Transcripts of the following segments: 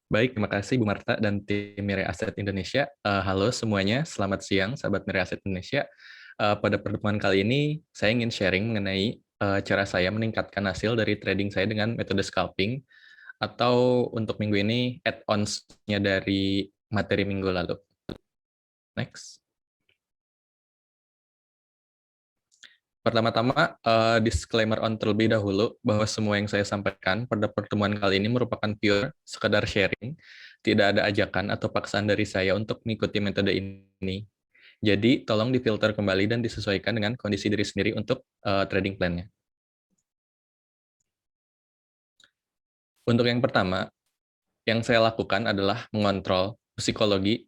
Baik, terima kasih Bu Marta dan tim Mirai Asset Indonesia. Halo semuanya, selamat siang sahabat Mirai Asset Indonesia. Pada pertemuan kali ini, saya ingin sharing mengenai cara saya meningkatkan hasil dari trading saya dengan metode scalping, atau untuk minggu ini add-ons-nya dari materi minggu lalu. Next. Pertama-tama, disclaimer on terlebih dahulu bahwa semua yang saya sampaikan pada pertemuan kali ini merupakan pure sekedar sharing, tidak ada ajakan atau paksaan dari saya untuk mengikuti metode ini. Jadi, tolong difilter kembali dan disesuaikan dengan kondisi diri sendiri untuk trading plan-nya. Untuk yang pertama, yang saya lakukan adalah mengontrol psikologi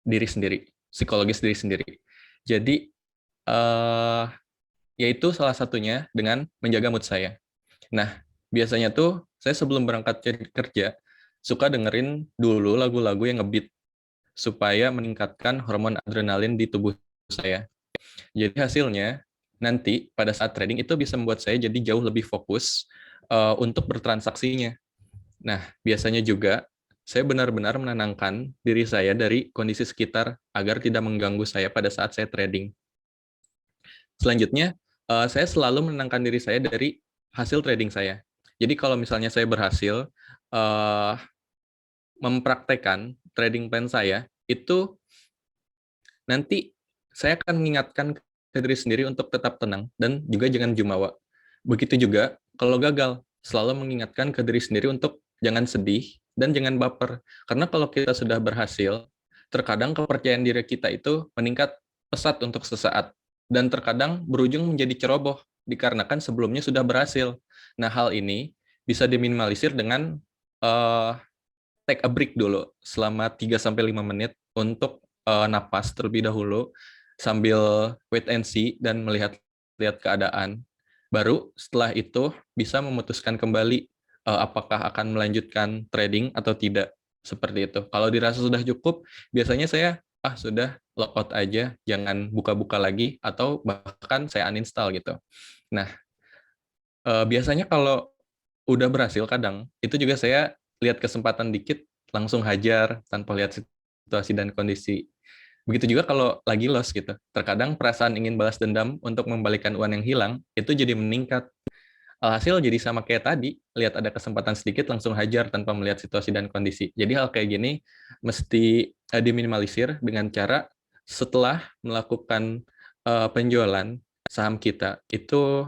diri sendiri, psikologis diri sendiri. Jadi, yaitu salah satunya dengan menjaga mood saya. Nah, biasanya tuh saya sebelum berangkat kerja, suka dengerin dulu lagu-lagu yang ngebeat supaya meningkatkan hormon adrenalin di tubuh saya. Jadi hasilnya, nanti pada saat trading itu bisa membuat saya jadi jauh lebih fokus untuk bertransaksinya. Nah, biasanya juga saya benar-benar menenangkan diri saya dari kondisi sekitar agar tidak mengganggu saya pada saat saya trading. Selanjutnya, saya selalu menenangkan diri saya dari hasil trading saya. Jadi kalau misalnya saya berhasil mempraktekkan trading plan saya, itu nanti saya akan mengingatkan ke diri sendiri untuk tetap tenang dan juga jangan jumawa. Begitu juga kalau gagal, selalu mengingatkan ke diri sendiri untuk jangan sedih dan jangan baper. Karena kalau kita sudah berhasil, terkadang kepercayaan diri kita itu meningkat pesat untuk sesaat dan terkadang berujung menjadi ceroboh dikarenakan sebelumnya sudah berhasil. Nah, hal ini bisa diminimalisir dengan uh, take a break dulu selama 3-5 menit untuk napas terlebih dahulu sambil wait and see dan melihat keadaan. Baru setelah itu bisa memutuskan kembali apakah akan melanjutkan trading atau tidak, seperti itu. Kalau dirasa sudah cukup, biasanya saya sudah logout aja, jangan buka-buka lagi atau bahkan saya uninstall gitu. Nah, biasanya kalau udah berhasil kadang itu juga saya lihat kesempatan dikit langsung hajar tanpa lihat situasi dan kondisi. Begitu juga kalau lagi loss gitu. Terkadang perasaan ingin balas dendam untuk membalikan uang yang hilang itu jadi meningkat. Alhasil jadi sama kayak tadi, lihat ada kesempatan sedikit langsung hajar tanpa melihat situasi dan kondisi. Jadi hal kayak gini mesti diminimalisir dengan cara setelah melakukan penjualan saham kita itu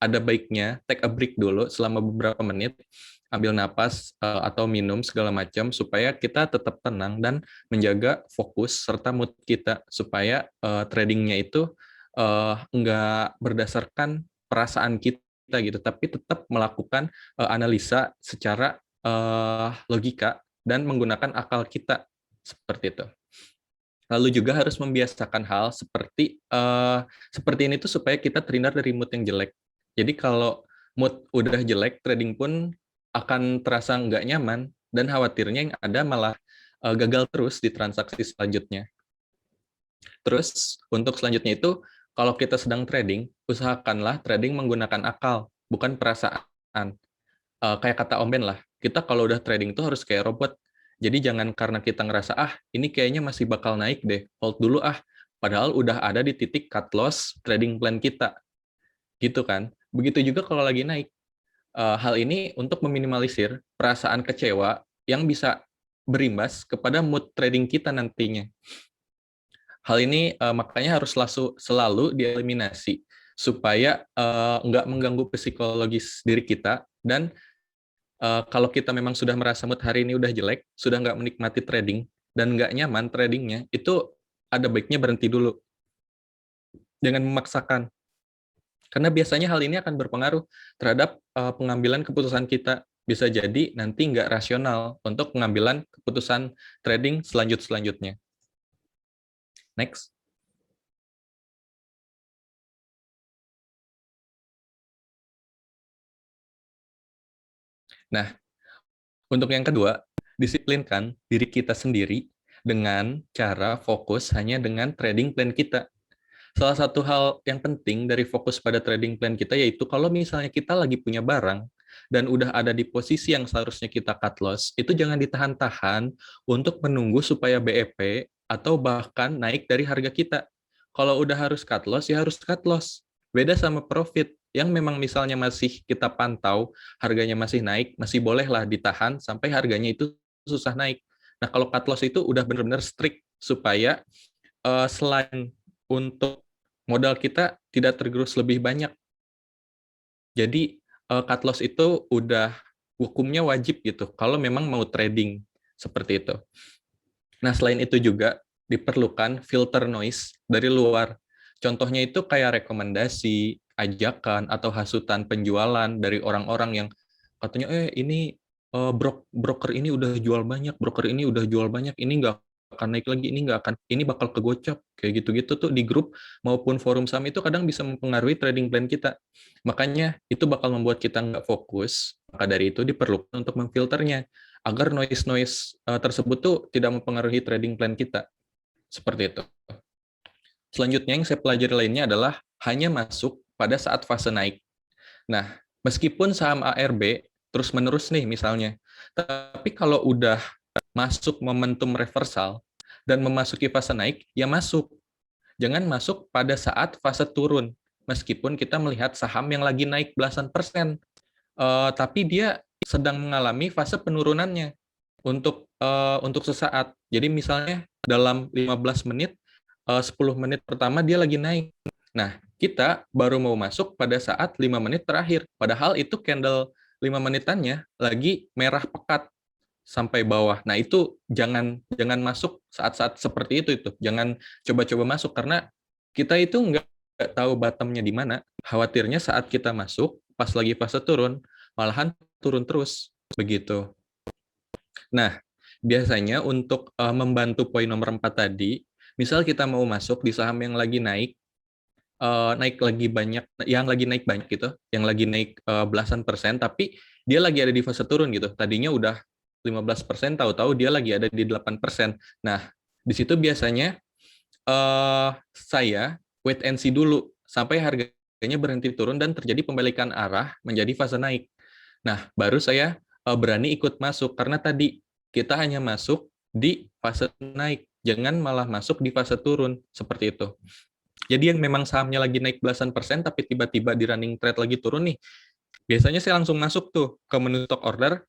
ada baiknya take a break dulu selama beberapa menit, ambil napas atau minum segala macam supaya kita tetap tenang dan menjaga fokus serta mood kita supaya tradingnya itu nggak berdasarkan perasaan kita gitu, tapi tetap melakukan analisa secara logika dan menggunakan akal kita seperti itu. Lalu juga harus membiasakan hal seperti ini tuh supaya kita terhindar dari mood yang jelek. Jadi kalau mood udah jelek, trading pun akan terasa nggak nyaman dan khawatirnya yang ada malah gagal terus di transaksi selanjutnya. Terus untuk selanjutnya itu kalau kita sedang trading, usahakanlah trading menggunakan akal, bukan perasaan. Kayak kata Om Ben lah, kita kalau udah trading itu harus kayak robot. Jadi jangan karena kita ngerasa, ini kayaknya masih bakal naik deh, hold dulu Padahal udah ada di titik cut loss trading plan kita. Gitu kan. Begitu juga kalau lagi naik. Hal ini untuk meminimalisir perasaan kecewa yang bisa berimbas kepada mood trading kita nantinya. Hal ini makanya harus selalu dieliminasi supaya nggak mengganggu psikologis diri kita dan kalau kita memang sudah merasa mood hari ini udah jelek, sudah nggak menikmati trading, dan nggak nyaman tradingnya, itu ada baiknya berhenti dulu. Jangan memaksakan. Karena biasanya hal ini akan berpengaruh terhadap pengambilan keputusan kita. Bisa jadi nanti nggak rasional untuk pengambilan keputusan trading selanjutnya. Next. Nah, untuk yang kedua, disiplinkan diri kita sendiri dengan cara fokus hanya dengan trading plan kita. Salah satu hal yang penting dari fokus pada trading plan kita yaitu kalau misalnya kita lagi punya barang, dan udah ada di posisi yang seharusnya kita cut loss, itu jangan ditahan-tahan untuk menunggu supaya BEP atau bahkan naik dari harga kita. Kalau udah harus cut loss, ya harus cut loss. Beda sama profit, yang memang misalnya masih kita pantau, harganya masih naik, masih bolehlah ditahan sampai harganya itu susah naik. Nah, kalau cut loss itu udah benar-benar strict supaya selain untuk modal kita tidak tergerus lebih banyak. Jadi cut loss itu udah hukumnya wajib gitu kalau memang mau trading seperti itu. Nah, selain itu juga diperlukan filter noise dari luar. Contohnya itu kayak rekomendasi, ajakan, atau hasutan penjualan dari orang-orang yang katanya, ini broker ini udah jual banyak, broker ini udah jual banyak, ini nggak akan naik lagi, ini nggak akan, ini bakal kegocap. Kayak gitu-gitu tuh di grup maupun forum saham itu kadang bisa mempengaruhi trading plan kita. Makanya itu bakal membuat kita nggak fokus. Maka dari itu diperlukan untuk memfilternya agar noise-noise tersebut tuh tidak mempengaruhi trading plan kita. Seperti itu. Selanjutnya yang saya pelajari lainnya adalah hanya masuk pada saat fase naik. Nah, meskipun saham ARB terus-menerus nih misalnya, tapi kalau udah masuk momentum reversal dan memasuki fase naik, ya masuk. Jangan masuk pada saat fase turun. Meskipun kita melihat saham yang lagi naik belasan persen, tapi dia sedang mengalami fase penurunannya untuk sesaat. Jadi misalnya dalam 15 menit, 10 menit pertama dia lagi naik. Nah, kita baru mau masuk pada saat 5 menit terakhir. Padahal itu candle 5 menitannya lagi merah pekat sampai bawah. Nah, itu jangan jangan masuk saat-saat seperti itu. Jangan coba-coba masuk karena kita itu nggak tahu bottomnya di mana. Khawatirnya saat kita masuk, pas lagi fase turun, malahan turun terus. Begitu. Nah, biasanya untuk membantu poin nomor 4 tadi, misal kita mau masuk di saham yang lagi naik, naik lagi banyak, yang lagi naik banyak gitu, yang lagi naik belasan persen, tapi dia lagi ada di fase turun gitu. Tadinya udah 15%, tahu-tahu dia lagi ada di 8%. Nah, di situ biasanya saya wait and see dulu sampai harganya berhenti turun dan terjadi pembalikan arah menjadi fase naik. Nah, baru saya berani ikut masuk karena tadi kita hanya masuk di fase naik, jangan malah masuk di fase turun seperti itu. Jadi yang memang sahamnya lagi naik belasan persen tapi tiba-tiba di running trade lagi turun nih, biasanya saya langsung masuk tuh ke menu stock order,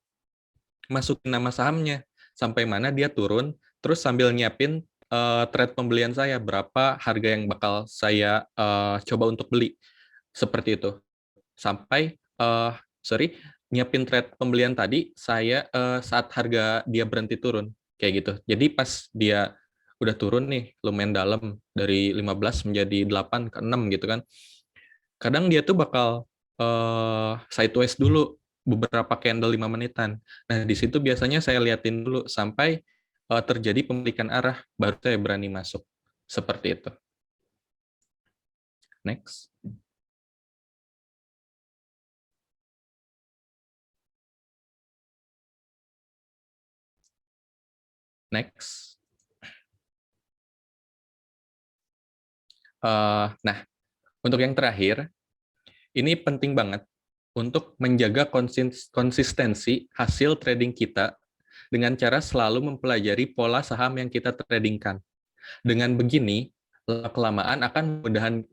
masukin nama sahamnya sampai mana dia turun, terus sambil nyiapin trade pembelian saya, berapa harga yang bakal saya coba untuk beli seperti itu. Sampai nyiapin trade pembelian tadi saya saat harga dia berhenti turun kayak gitu. Jadi pas dia udah turun nih lumayan dalam dari 15 menjadi 8 ke 6 gitu kan. Kadang dia tuh bakal sideways dulu beberapa candle 5 menitan. Nah, di situ biasanya saya liatin dulu sampai terjadi pembalikan arah baru saya berani masuk. Seperti itu. Next. Next. Nah, untuk yang terakhir, ini penting banget untuk menjaga konsistensi hasil trading kita dengan cara selalu mempelajari pola saham yang kita tradingkan. Dengan begini, kelamaan akan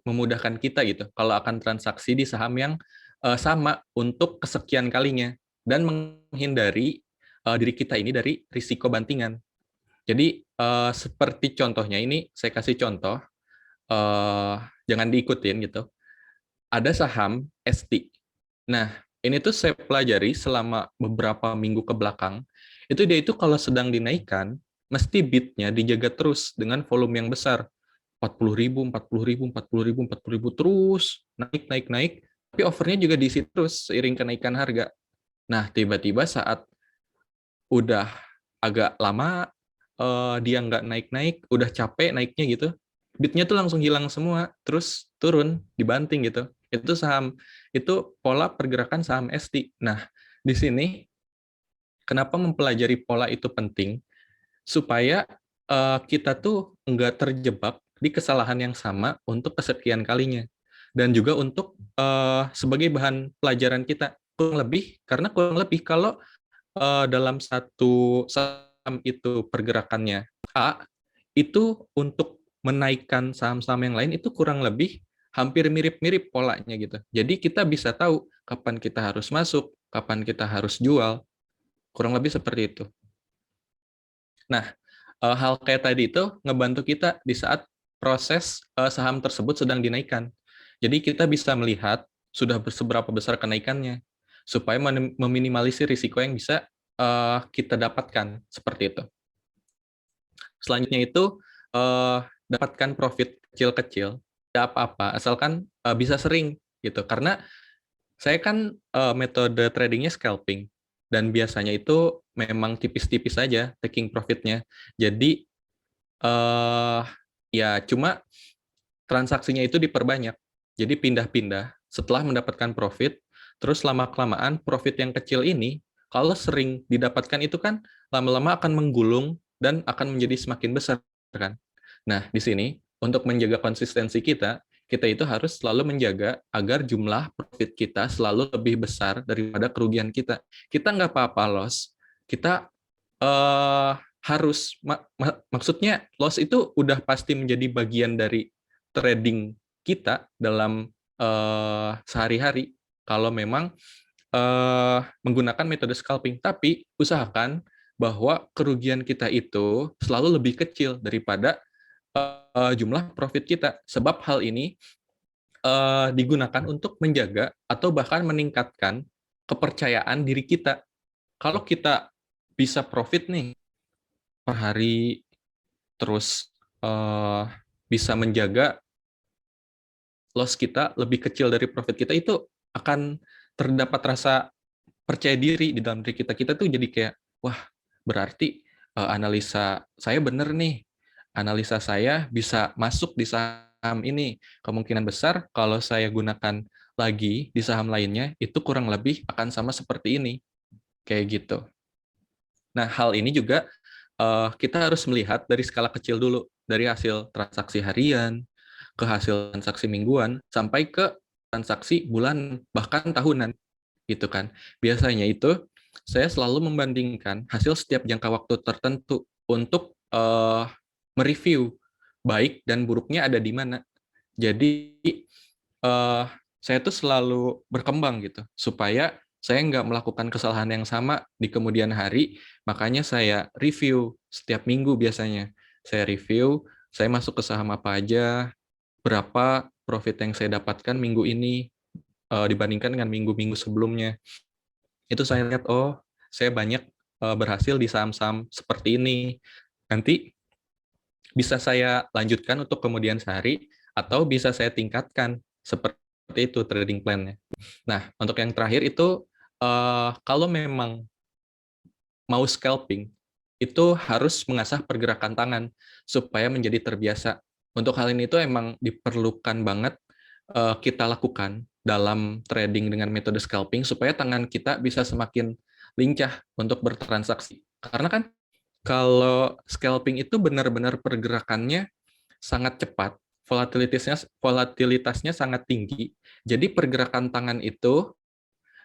memudahkan kita gitu kalau akan transaksi di saham yang sama untuk kesekian kalinya dan menghindari diri kita ini dari risiko bantingan. Jadi seperti contohnya ini saya kasih contoh, jangan diikutin gitu. Ada saham ST. Nah, ini tuh saya pelajari selama beberapa minggu ke belakang. Itu dia itu kalau sedang dinaikkan, mesti bidnya dijaga terus dengan volume yang besar. 40.000, 40.000, 40.000, 40.000 terus naik, naik, naik. Tapi overnya juga diisi terus seiring kenaikan harga. Nah, tiba-tiba saat udah agak lama, dia nggak naik-naik, udah capek naiknya gitu, bidnya tuh langsung hilang semua, terus turun, dibanting gitu. Itu saham, itu pola pergerakan saham ST. Nah, di sini kenapa mempelajari pola itu penting? Supaya kita tuh nggak terjebak di kesalahan yang sama untuk kesekian kalinya. Dan juga untuk sebagai bahan pelajaran kita. karena kurang lebih kalau dalam satu saham itu pergerakannya A, itu untuk menaikkan saham-saham yang lain itu kurang lebih hampir mirip-mirip polanya gitu. Jadi kita bisa tahu kapan kita harus masuk, kapan kita harus jual, kurang lebih seperti itu. Nah, hal kayak tadi itu ngebantu kita di saat proses saham tersebut sedang dinaikkan. Jadi kita bisa melihat sudah seberapa besar kenaikannya, supaya meminimalisir risiko yang bisa kita dapatkan, seperti itu. Selanjutnya itu, dapatkan profit kecil-kecil, tidak apa-apa, asalkan bisa sering, gitu. Karena saya kan metode tradingnya scalping, dan biasanya itu memang tipis-tipis saja taking profitnya. Jadi ya cuma transaksinya itu diperbanyak. Jadi pindah-pindah setelah mendapatkan profit, terus lama-kelamaan profit yang kecil ini kalau sering didapatkan itu kan lama-lama akan menggulung dan akan menjadi semakin besar kan. Nah, di sini untuk menjaga konsistensi kita, kita itu harus selalu menjaga agar jumlah profit kita selalu lebih besar daripada kerugian kita. Kita nggak apa-apa loss, kita harus maksudnya loss itu udah pasti menjadi bagian dari trading kita dalam sehari-hari kalau memang menggunakan metode scalping. Tapi usahakan bahwa kerugian kita itu selalu lebih kecil daripada jumlah profit kita. Sebab hal ini digunakan untuk menjaga atau bahkan meningkatkan kepercayaan diri kita. Kalau kita bisa profit nih per hari, terus bisa menjaga loss kita lebih kecil dari profit kita, itu akan terdapat rasa percaya diri di dalam diri kita. Kita tuh jadi kayak, wah berarti analisa saya benar nih, analisa saya bisa masuk di saham ini. Kemungkinan besar kalau saya gunakan lagi di saham lainnya, itu kurang lebih akan sama seperti ini. Kayak gitu. Nah, hal ini juga kita harus melihat dari skala kecil dulu, dari hasil transaksi harian, ke hasil transaksi mingguan, sampai ke transaksi bulan, bahkan tahunan, gitu kan. Biasanya itu, saya selalu membandingkan hasil setiap jangka waktu tertentu untuk mereview baik dan buruknya ada di mana. Jadi, saya tuh selalu berkembang gitu, supaya saya nggak melakukan kesalahan yang sama di kemudian hari, makanya saya review setiap minggu biasanya. Saya review, saya masuk ke saham apa aja, berapa profit yang saya dapatkan minggu ini dibandingkan dengan minggu-minggu sebelumnya. Itu saya lihat, oh, saya banyak berhasil di saham-saham seperti ini. Nanti bisa saya lanjutkan untuk kemudian sehari, atau bisa saya tingkatkan seperti itu trading plan-nya. Nah, untuk yang terakhir itu, kalau memang mau scalping, itu harus mengasah pergerakan tangan supaya menjadi terbiasa. Untuk hal ini itu emang diperlukan banget kita lakukan dalam trading dengan metode scalping supaya tangan kita bisa semakin lincah untuk bertransaksi. Karena kan kalau scalping itu benar-benar pergerakannya sangat cepat, volatilitasnya sangat tinggi. Jadi pergerakan tangan itu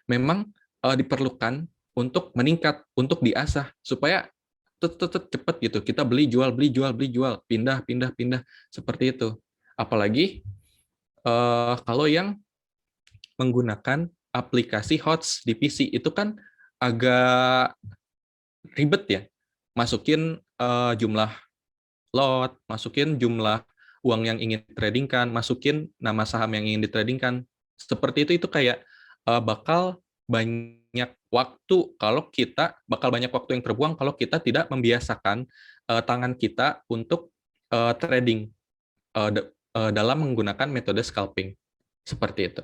memang diperlukan untuk meningkat, untuk diasah supaya tetap cepat gitu. Kita beli jual beli jual beli jual, pindah pindah pindah seperti itu. Apalagi kalau yang menggunakan aplikasi HOTS di PC itu kan agak ribet ya. Masukin jumlah lot, masukin jumlah uang yang ingin ditradingkan, masukin nama saham yang ingin ditradingkan. Seperti itu kayak bakal banyak waktu kalau kita bakal banyak waktu yang terbuang kalau kita tidak membiasakan tangan kita untuk trading dalam menggunakan metode scalping. Seperti itu.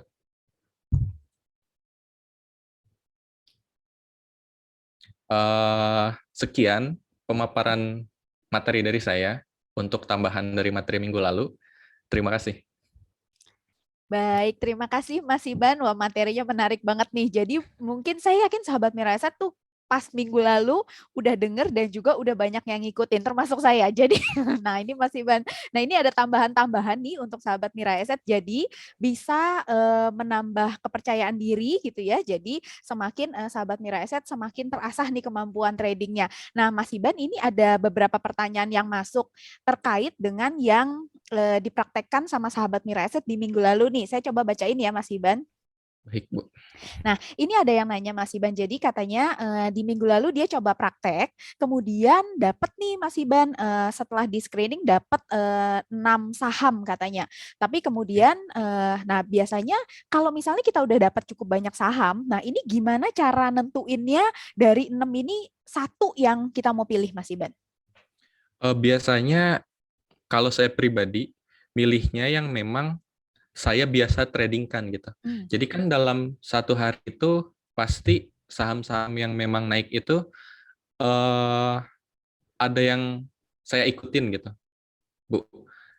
Sekian pemaparan materi dari saya untuk tambahan dari materi minggu lalu. Terima kasih. Baik, terima kasih Mas Iban. Wah, materinya menarik banget nih. Jadi mungkin saya yakin sahabat Mirasat tuh pas minggu lalu udah denger dan juga udah banyak yang ngikutin termasuk saya. Jadi nah ini Mas Iban. Nah ini ada tambahan-tambahan nih untuk sahabat Mira Asset. Jadi bisa menambah kepercayaan diri gitu ya. Jadi semakin sahabat Mira Asset semakin terasah nih kemampuan tradingnya. Nah Mas Iban ini ada beberapa pertanyaan yang masuk terkait dengan yang dipraktekkan sama sahabat Mira Asset di minggu lalu nih. Saya coba bacain ya Mas Iban. Baik, Bu. Nah, ini ada yang nanya Mas Iban. Jadi katanya di minggu lalu dia coba praktek, kemudian dapat nih Mas Iban setelah di screening dapat 6 saham katanya. Tapi kemudian, nah biasanya kalau misalnya kita udah dapat cukup banyak saham, nah ini gimana cara nentuinnya dari 6 ini satu yang kita mau pilih Mas Iban? Biasanya kalau saya pribadi, milihnya yang memang saya biasa tradingkan gitu. Hmm. Jadi kan dalam satu hari itu pasti saham-saham yang memang naik itu ada yang saya ikutin gitu, Bu.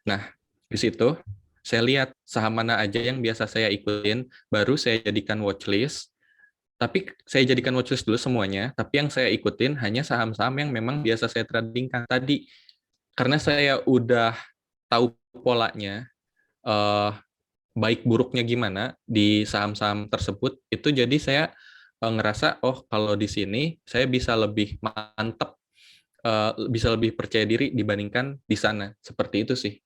Nah, di situ saya lihat saham mana aja yang biasa saya ikutin, baru saya jadikan watchlist. Tapi saya jadikan watchlist dulu semuanya, tapi yang saya ikutin hanya saham-saham yang memang biasa saya tradingkan tadi. Karena saya udah tahu polanya, baik buruknya gimana di saham-saham tersebut, itu jadi saya ngerasa, oh kalau di sini saya bisa lebih mantep, bisa lebih percaya diri dibandingkan di sana. Seperti itu sih.